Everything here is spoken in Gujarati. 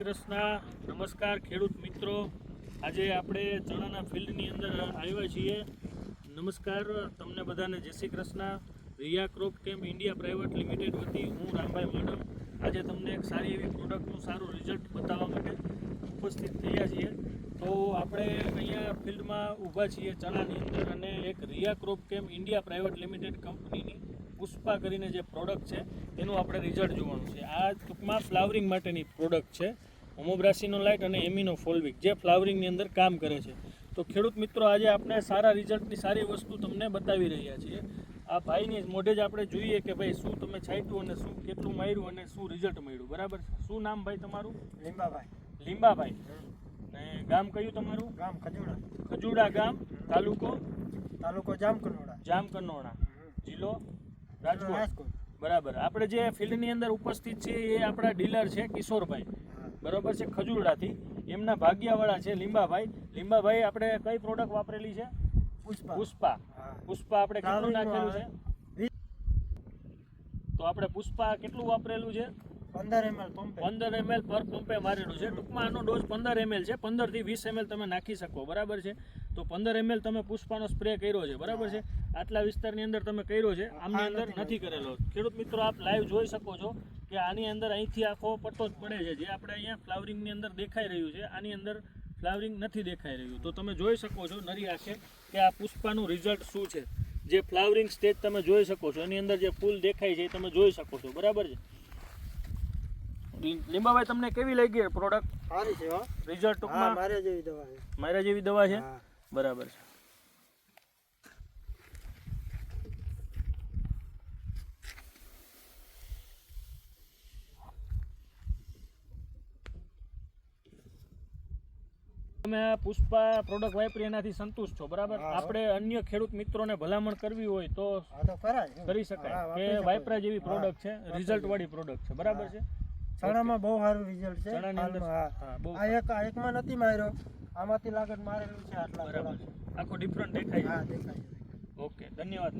કૃષ્ણ નમસ્કાર ખેડૂત મિત્રો, આજે આપણે ચણાના ફિલ્ડની અંદર આવ્યા છીએ. નમસ્કાર તમને બધાને, જય Shri Krishna. Riya Crop Camp India Private Limited વતી હું રામભાઈ મેડમ આજે તમને એક સારી એવી પ્રોડક્ટનું સારું રિઝલ્ટ બતાવવા માટે ઉપસ્થિત થયા છીએ. તો આપણે અહીંયા ફિલ્ડમાં ઊભા છીએ ચણાની અંદર, અને એક Riya Crop Camp India Private Limited કંપનીની પુષ્પા કરીને જે પ્રોડક્ટ છે એનું આપણે રિઝલ્ટ જોવાનું છે. આ ટૂંકમાં ફ્લાવરિંગ માટેની પ્રોડક્ટ છે. હોમોબ્રાસિનો લાઇટ અને એમિનો ફોલ્વિક જે ફ્લાવરિંગની અંદર કામ કરે છે. તો ખેડૂત મિત્રો, આજે આપણે સારા રિઝલ્ટની સારી વસ્તુ તમને બતાવી રહ્યા છીએ. આ ભાઈની મોઢે જ આપણે જોઈએ કે ભાઈ શું તમે છાંટ્યું અને શું કેટલું માર્યું અને શું રિઝલ્ટ મળ્યું. બરાબર. શું નામ ભાઈ તમારું? લીંબાભાઈ. લીંબાભાઈ. ને ગામ કયું તમારું? ગામ ખજુડા. ખજુડા ગામ, તાલુકો જામકંડોળા. જામકંડોળા, જિલ્લો રાજકોટ. બરાબર. આપણે જે ફિલ્ડની અંદર ઉપસ્થિત છે એ આપણા ડીલર છે કિશોરભાઈ, બરાબર છે, ખજુરડાથી. એમના ભાગ્યાવાળા છે લીંબાભાઈ. લીંબાભાઈ, આપણે કઈ પ્રોડક્ટ વાપરેલી છે? પુષ્પા. પુષ્પા આપણે કેટલું નાખેલું છે? તો આપણે પુષ્પા કેટલું વાપરેલું છે? 15 ml પંપે. 15 ml પર પંપે મારેલું છે. ટૂંકમાં આનો ડોઝ 15 ml છે. 15 થી 20 ml તમે નાખી શકો. બરાબર છે. તો 15 ml તમે પુષ્પાનો સ્પ્રે કર્યો છે. બરાબર છે. આટલા વિસ્તારની અંદર તમે કર્યો છે, આમની અંદર નથી કરેલો. ખેડૂત મિત્રો, આપ લાઈવ જોઈ શકો છો કે આની અંદર અહીંથી આખો પટ્ટો જ પડે છે. જે આપણે અહીંયા ફ્લાવરિંગની અંદર દેખાઈ રહ્યું છે, આની અંદર ફ્લાવરિંગ નથી દેખાઈ રહ્યું. તો તમે જોઈ શકો છો નરી આંખે કે આ પુષ્પાનું રિઝલ્ટ શું છે. જે ફ્લાવરિંગ સ્ટેજ તમે જોઈ શકો છો, એની અંદર જે ફૂલ દેખાય છે એ તમે જોઈ શકો છો. બરાબર છે. લીંબાભાઈ, તમને કેવી લાગી પ્રોડક્ટ? સારી છે હો. રિઝલ્ટ ટૂંકમાં મારા જેવી દવા છે. મારા જેવી દવા છે. બરાબર છે. તમે આ પુષ્પા પ્રોડક્ટ વાપરી એનાથી સંતુષ્ટ છો? બરાબર. આપણે અન્ય ખેડૂત મિત્રોને ભલામણ કરવી હોય તો કરી શકાય કે વાપરા જેવી પ્રોડક્ટ છે, રિઝલ્ટ વાળી પ્રોડક્ટ છે. બરાબર છે. ચણામાં બહુ સારું રિઝલ્ટ છે. ચણાની અંદર આ એકમાં નથી માર્યો, આમાંથી લાગત મારેલું છે. આટલા બરાબર છે. આખો ડિફરન્ટ દેખાય. હા, દેખાય. ઓકે, ધન્યવાદ.